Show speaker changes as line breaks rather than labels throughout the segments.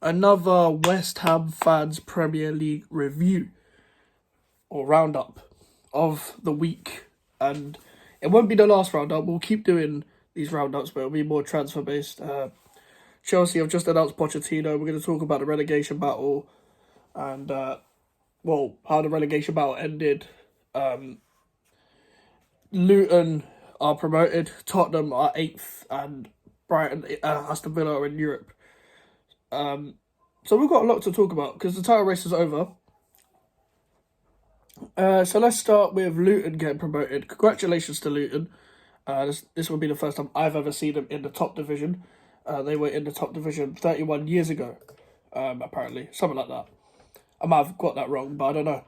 another West Ham fans Premier League review or roundup of the week. And it won't be the last roundup. We'll keep doing these roundups, but it'll be more transfer based. Chelsea have just announced Pochettino. We're going to talk about the relegation battle and, how the relegation battle ended. Luton are promoted. Tottenham are 8th, and Brighton, Aston Villa are in Europe. So we've got a lot to talk about because the title race is over. So let's start with Luton getting promoted. Congratulations to Luton. This will be the first time I've ever seen them in the top division. They were in the top division 31 years ago, apparently. Something like that. I might have got that wrong, but I don't know.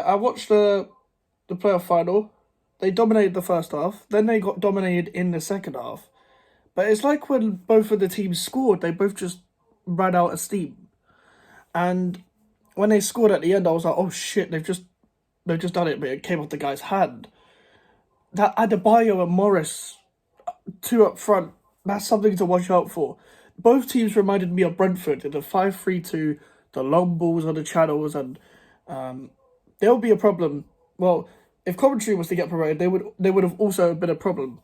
I watched the playoff final. They dominated the first half. Then they got dominated in the second half. But it's like when both of the teams scored, they both just ran out of steam. And when they scored at the end, I was like, oh shit, they've just done it, but it came off the guy's hand. That Adebayo and Morris, two up front, that's something to watch out for. Both teams reminded me of Brentford in the 5-3-2, the long balls on the channels, and there'll be a problem. Well, if Coventry was to get promoted, they would have also been a problem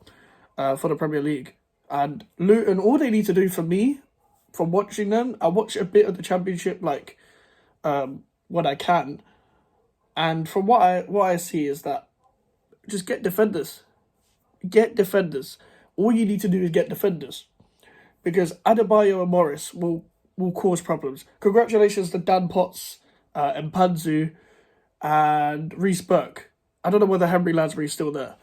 for the Premier League. And Luton, all they need to do for me, from watching them, I watch a bit of the Championship, when I can, and from what I see is that just get defenders. Get defenders. All you need to do is get defenders, because Adebayo and Morris will cause problems. Congratulations to Dan Potts, and Panzu, and Reece Burke. I don't know whether Henry Lansbury's still there,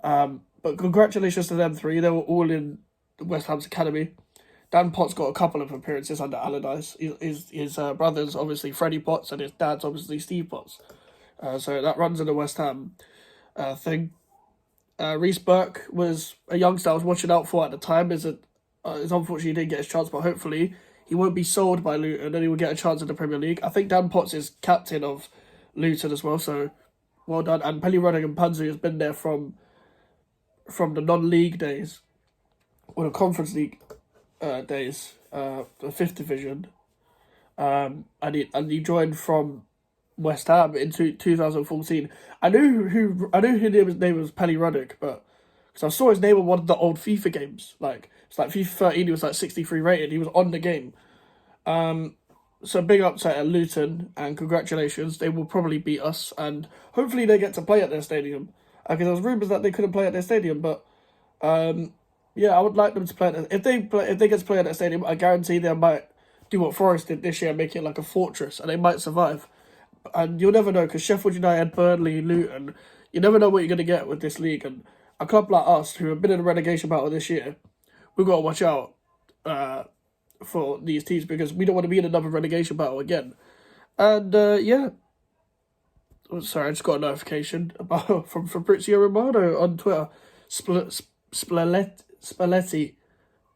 but congratulations to them three. They were all in West Ham's academy. Dan Potts got a couple of appearances under Allardyce. His brother's obviously Freddie Potts, and his dad's obviously Steve Potts. So that runs in the West Ham thing. Reece Burke was a youngster I was watching out for at the time. It's unfortunately he didn't get his chance, but hopefully he won't be sold by Luton and he will get a chance in the Premier League. I think Dan Potts is captain of Luton as well, so well done. And Pelly Running and Panzu has been there from the non-league days, or the Conference League days, the 5th division, and he joined from West Ham in 2014. I knew his name was Pelly Ruddock, but because I saw his name on one of the old FIFA games, it's like FIFA 13. He was like 63 rated. He was on the game. So big upset at Luton, and congratulations. They will probably beat us, and hopefully they get to play at their stadium. Because there was rumours that they couldn't play at their stadium, but I would like them to play at if they get to play at their stadium. I guarantee they might do what Forest did this year and make it like a fortress, and they might survive. And you'll never know, because Sheffield United, Burnley, Luton, you never know what you're going to get with this league. And a club like us, who have been in a relegation battle this year, we've got to watch out for these teams, because we don't want to be in another relegation battle again. And sorry, I just got a notification from Fabrizio Romano on Twitter. Spalletti,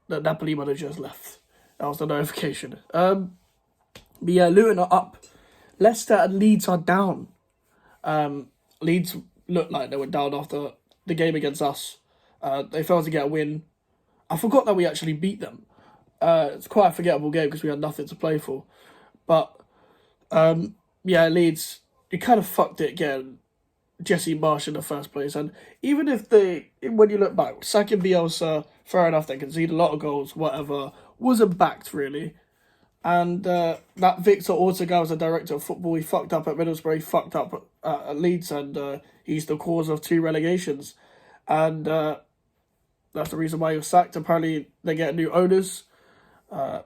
the Napoli manager, has left. That was the notification. Luton are up. Leicester and Leeds are down. Leeds looked like they were down after the game against us. They failed to get a win. I forgot that we actually beat them. It's quite a forgettable game because we had nothing to play for. But, Leeds, you kind of fucked it getting Jesse Marsh in the first place. And even when you look back, sacking Bielsa, fair enough, they conceded a lot of goals, whatever, wasn't backed really. And that Victor Ortega was the director of football. He fucked up at Middlesbrough, he fucked up at Leeds, and he's the cause of 2 relegations. And that's the reason why he was sacked. Apparently, they get new owners. I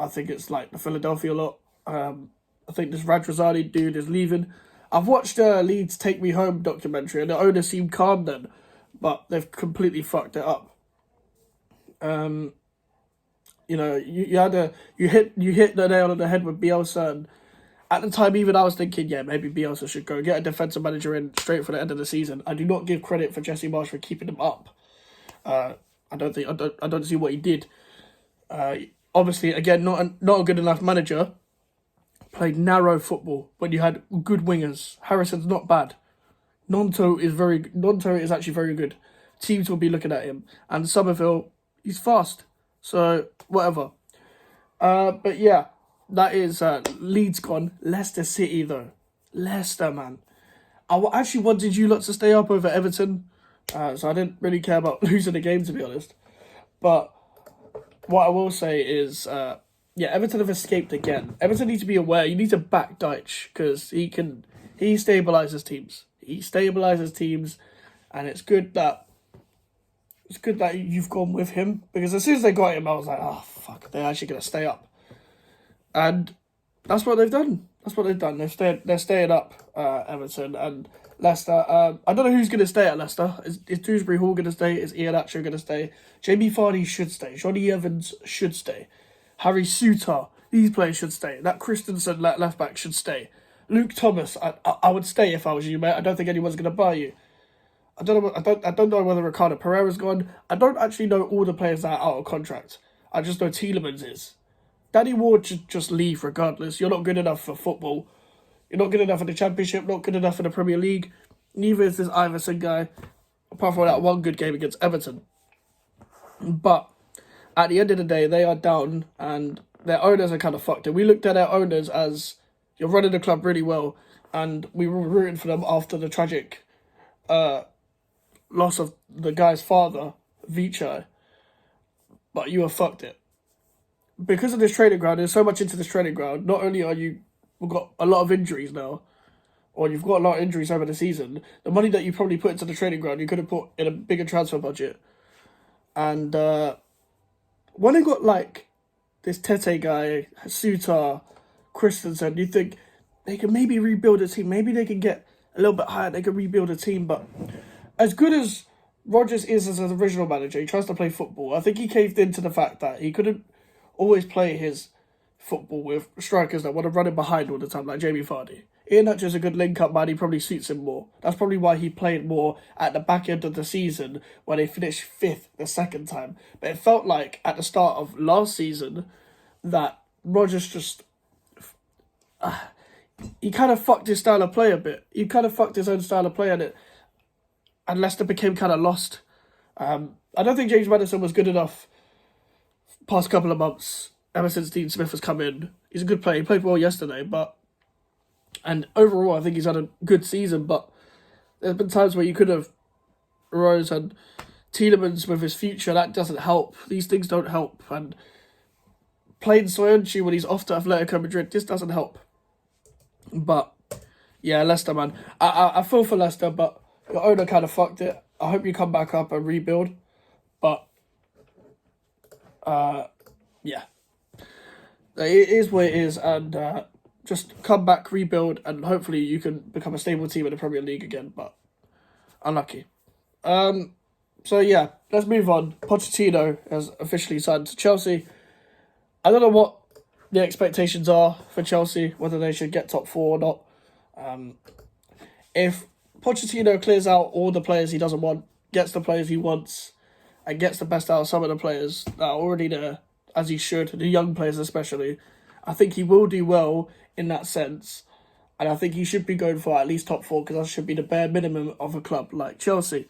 think it's like the Philadelphia lot. I think this Radrazani dude is leaving. I've watched Leeds Take Me Home documentary, and the owner seemed calm then, but they've completely fucked it up. You hit the nail on the head with Bielsa, and at the time even I was thinking, maybe Bielsa should go get a defensive manager in straight for the end of the season. I do not give credit for Jesse Marsh for keeping them up. I don't see what he did. Obviously, again, not a good enough manager. Played narrow football when you had good wingers. Harrison's not bad. Nonto is actually very good. Teams will be looking at him. And Somerville, he's fast. So, whatever. But yeah, that is Leeds gone. Leicester City, though. Leicester, man. Actually wanted you lot to stay up over Everton. So I didn't really care about losing the game, to be honest. But what I will say is, yeah, Everton have escaped again. Everton need to be aware. You need to back Deitch because he stabilises teams. He stabilises teams, and it's good that you've gone with him because as soon as they got him, I was like, oh fuck, they're actually gonna stay up, and that's what they've done. That's what they've done. They're staying up, Everton and Leicester. I don't know who's going to stay at Leicester. Is Dewsbury Hall going to stay? Is Ian Atcher going to stay? Jamie Vardy should stay. Johnny Evans should stay. Harry Souttar, these players should stay. That Christensen left back should stay. Luke Thomas, I would stay if I was you, mate. I don't think anyone's going to buy you. I don't know whether Ricardo Pereira's gone. I don't actually know all the players that are out of contract. I just know Tielemans is. Danny Ward should just leave regardless. You're not good enough for football. You're not good enough for the Championship, not good enough for the Premier League. Neither is this Iverson guy, apart from that one good game against Everton. But at the end of the day, they are down and their owners are kind of fucked. And we looked at their owners as, you're running the club really well, and we were rooting for them after the tragic loss of the guy's father, Vichai. But you have fucked it. Because of this training ground, there's so much into this training ground. Not only we've got a lot of injuries now, or you've got a lot of injuries over the season, the money that you probably put into the training ground, you could have put in a bigger transfer budget. And when they got like this Tete guy, Sutar, Christensen, you think they can maybe rebuild a team. Maybe they can get a little bit higher. They can rebuild a team. But as good as Rodgers is as an original manager, he tries to play football. I think he caved into the fact that he couldn't always play his football with strikers that want to run him behind all the time, like Jamie Vardy. Ian Atcher's a good link-up man, he probably suits him more. That's probably why he played more at the back end of the season when they finished 5th the second time. But it felt like at the start of last season that Rodgers just... he kind of fucked his style of play a bit. He kind of fucked his own style of play and Leicester became kind of lost. I don't think James Maddison was good enough past couple of months, ever since Dean Smith has come in. He's a good player. He played well yesterday, and overall, I think he's had a good season, but there's been times where you could have Rose and Tielemans with his future. That doesn't help. These things don't help. And playing Soyuncu when he's off to Atletico Madrid, this doesn't help. But, yeah, Leicester, man. I feel for Leicester, but your owner kind of fucked it. I hope you come back up and rebuild. But yeah, it is what it is, and just come back, rebuild, and hopefully you can become a stable team in the Premier League again, but unlucky. So yeah, let's move on. Pochettino has officially signed to Chelsea. I don't know what the expectations are for Chelsea, whether they should get top 4 or not. If Pochettino clears out all the players he doesn't want, gets the players he wants, and gets the best out of some of the players that are already there, as he should, the young players especially, I think he will do well in that sense. And I think he should be going for at least top 4, because that should be the bare minimum of a club like Chelsea.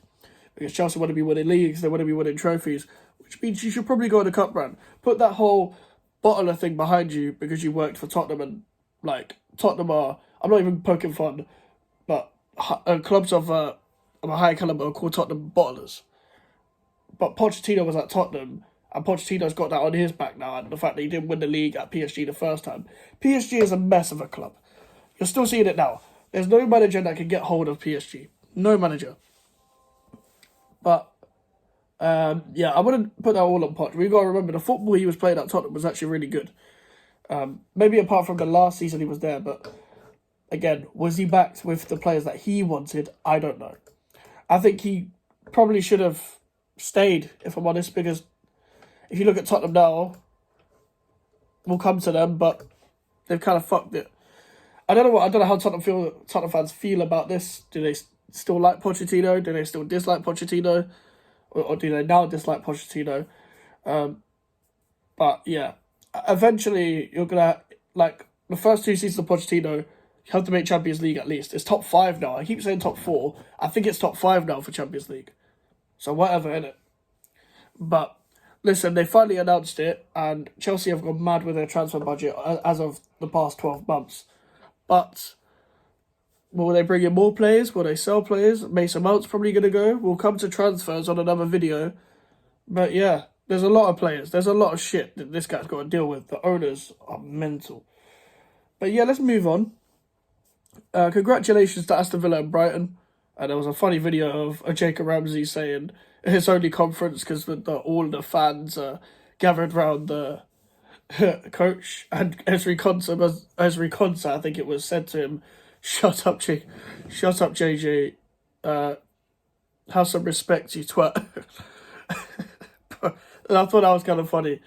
Because Chelsea want to be winning leagues, they want to be winning trophies, which means you should probably go on a cup run. Put that whole bottler thing behind you because you worked for Tottenham, and like Tottenham are, I'm not even poking fun, but clubs of a high caliber are called Tottenham bottlers. But Pochettino was at Tottenham, and Pochettino's got that on his back now, and the fact that he didn't win the league at PSG the first time. PSG is a mess of a club. You're still seeing it now. There's no manager that can get hold of PSG. No manager. But, yeah, I wouldn't put that all on Poch. We've got to remember, the football he was playing at Tottenham was actually really good. Maybe apart from the last season he was there, but again, was he backed with the players that he wanted? I don't know. I think he probably should have stayed, if I'm honest, because if you look at Tottenham now, we'll come to them, but they've kind of fucked it. I don't know how Tottenham fans feel about this. Do they still like Pochettino? Do they still dislike Pochettino? Or do they now dislike Pochettino? But yeah, eventually you're going to, like, the first 2 seasons of Pochettino, you have to make Champions League at least. It's top 5 now. I keep saying top 4. I think it's top 5 now for Champions League. So whatever, innit? But listen, they finally announced it, and Chelsea have gone mad with their transfer budget as of the past 12 months. But will they bring in more players? Will they sell players? Mason Mount's probably going to go. We'll come to transfers on another video. But yeah, there's a lot of players. There's a lot of shit that this guy's got to deal with. The owners are mental. But yeah, let's move on. Congratulations to Aston Villa and Brighton. And there was a funny video of Jacob Ramsey saying it's only conference because all the fans gathered round the coach, and Ezri Konsa, I think it was, said to him, shut up, JJ, have some respect, you twat. And I thought that was kind of funny.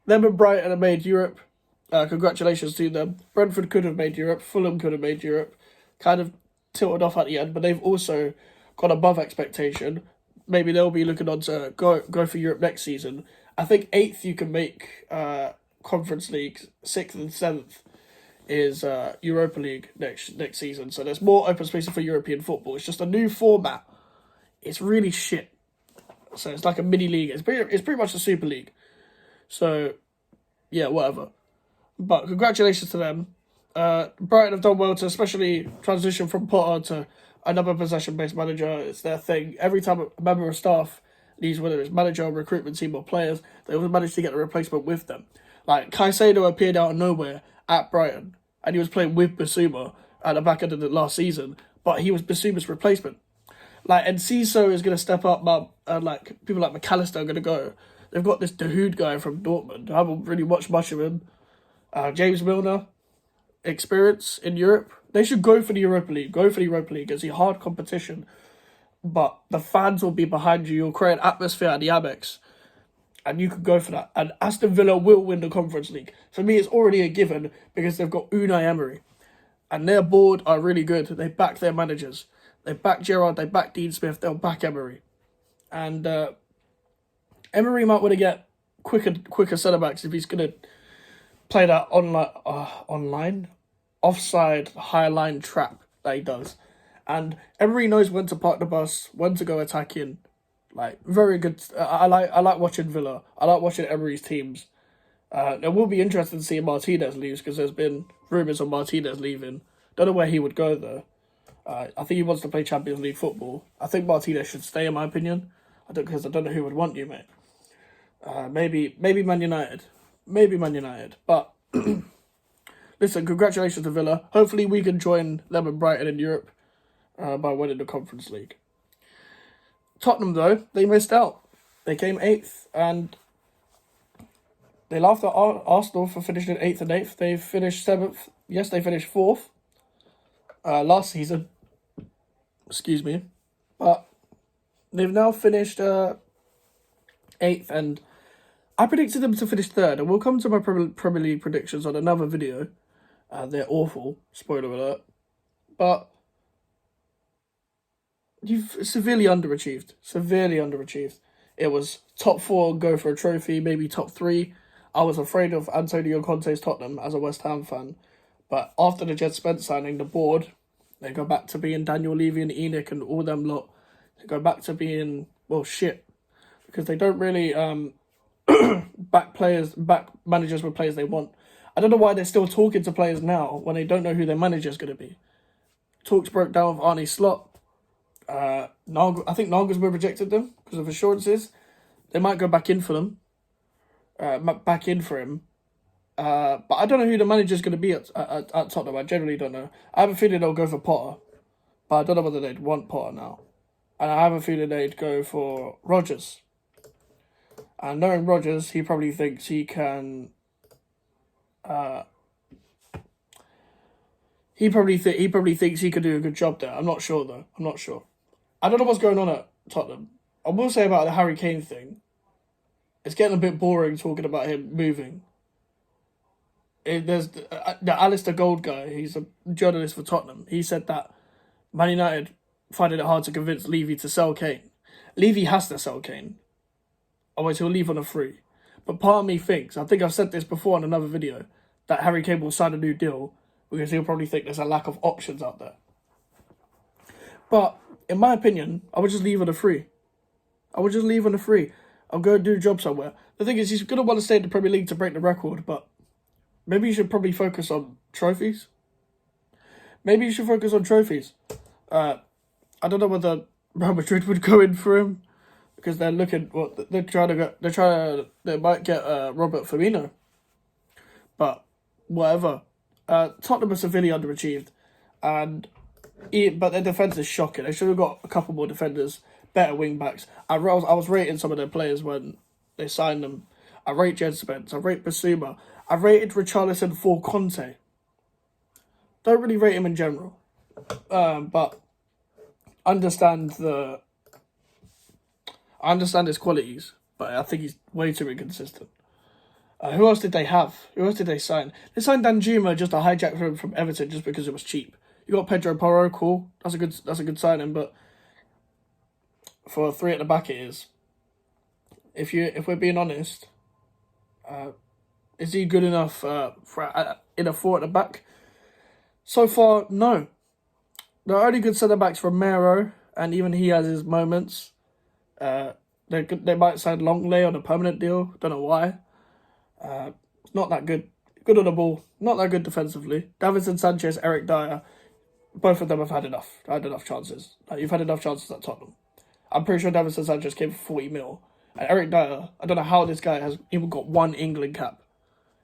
Them and Brighton have made Europe. Congratulations to them. Brentford could have made Europe. Fulham could have made Europe. Kind of tilted off at the end, but they've also gone above expectation. Maybe they'll be looking on to go for Europe next season. I think 8th you can make Conference League. 6th and 7th is Europa League next season. So there's more open space for European football. It's just a new format. It's really shit. So it's like a mini league. It's pretty much a Super League. So yeah, whatever. But congratulations to them. Brighton have done well to especially transition from Potter to another possession-based manager. It's their thing. Every time a member of staff leaves, whether it's manager, recruitment team, or players, they always manage to get a replacement with them. Like, Caicedo appeared out of nowhere at Brighton, and he was playing with Basuma at the back end of the last season, but he was Basuma's replacement. Like, Enciso is going to step up, and like people like McAllister are going to go. They've got this Dahoud guy from Dortmund. I haven't really watched much of him. James Milner, experience in Europe. They should go for the Europa League. Go for the Europa League. It's a hard competition, but the fans will be behind you. You'll create an atmosphere at the Amex, and you could go for that. And Aston Villa will win the Conference League. For me, it's already a given because they've got Unai Emery, and their board are really good. They back their managers. They back Gerrard. They back Dean Smith. They'll back Emery, and Emery might want to get quicker centre backs if he's going to play that online offside high line trap that he does. And Emery knows when to park the bus, when to go attacking. Like, very good. I like watching Villa. I like watching Emery's teams. It will be interesting to see if Martinez leaves, because there's been rumours of Martinez leaving. Don't know where he would go though. I think he wants to play Champions League football. I think Martinez should stay, in my opinion. Because I don't know who would want you, mate. Maybe Man United. Maybe Man United. But listen, congratulations to Villa. Hopefully we can join them and Brighton in Europe by winning the Conference League. Tottenham, though, they missed out. They came 8th, and they laughed at Arsenal for finishing 8th and 8th. They finished 7th. Yes, they finished 4th last season. Excuse me. But they've now finished 8th, and I predicted them to finish 3rd, and we'll come to my Premier League predictions on another video. They're awful, spoiler alert. But you've severely underachieved. It was top 4, go for a trophy, maybe top 3. I was afraid of Antonio Conte's Tottenham as a West Ham fan. But after the Jed Spence signing, the board, they go back to being Daniel Levy and Enoch and all them lot. They go back to being, well, shit. Because they don't really back managers with players they want. I don't know why they're still talking to players now when they don't know who their manager's going to be. Talks broke down with Arne Slot. I think Nagelsmann rejected them because of assurances. They might go back in for them. Back in for him. But I don't know who the manager's going to be at Tottenham. I generally don't know. I have a feeling they'll go for Potter. But I don't know whether they'd want Potter now. And I have a feeling they'd go for Rodgers. And knowing Rodgers, he probably thinks he can. He probably thinks he could do a good job there. I'm not sure though. I don't know what's going on at Tottenham. I will say about the Harry Kane thing. It's getting a bit boring talking about him moving. There's the Alistair Gold guy. He's a journalist for Tottenham. He said that Man United finding it hard to convince Levy to sell Kane. Levy has to sell Kane. Otherwise he'll leave on a free. But part of me thinks, I think I've said this before in another video, that Harry Kane will sign a new deal because he'll probably think there's a lack of options out there. But in my opinion, I would just leave on a free. I'll go do a job somewhere. The thing is, he's going to want to stay in the Premier League to break the record, but maybe you should probably focus on trophies. Maybe you should focus on trophies. I don't know whether Real Madrid would go in for him because they're looking. They might get Robert Firmino, but whatever. Tottenham are severely underachieved, but their defense is shocking. They should have got a couple more defenders, better wing backs. I was rating some of their players when they signed them. I rate Jed Spence. I rate Basuma. I rated Richarlison for Conte. Don't really rate him in general, but I understand his qualities, but I think he's way too inconsistent. Who else did they have? Who else did they sign? They signed Danjuma just to hijack him from Everton just because it was cheap. You got Pedro Porro, cool. That's a good signing, but for a 3 at the back it is. If we're being honest, is he good enough in a 4 at the back? So far, no. The only good centre backs Romero, and even he has his moments. They might sign Longley on a permanent deal. Don't know why. It's not that good. Good on the ball. Not that good defensively. Davinson Sanchez, Eric Dyer. Both of them have had enough. Had enough chances. You've had enough chances at Tottenham. I'm pretty sure Davinson Sanchez came for 40 mil. And Eric Dyer, I don't know how this guy has even got one England cap.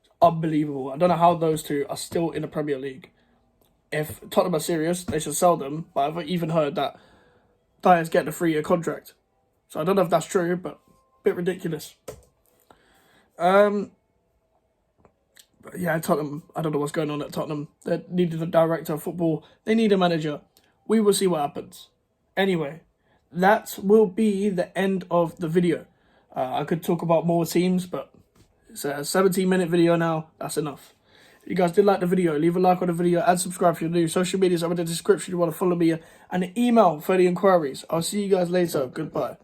It's unbelievable. I don't know how those two are still in the Premier League. If Tottenham are serious, they should sell them. But I've even heard that Dyer's getting a 3-year contract. So I don't know if that's true, but a bit ridiculous. But yeah, Tottenham, I don't know what's going on at Tottenham. They needed a director of football. They need a manager. We will see what happens. Anyway, that will be the end of the video. I could talk about more teams, but it's a 17-minute video now. That's enough. If you guys did like the video, leave a like on the video and subscribe if you're new. Social medias are in the description if you want to follow me, and an email for the inquiries. I'll see you guys later. Goodbye.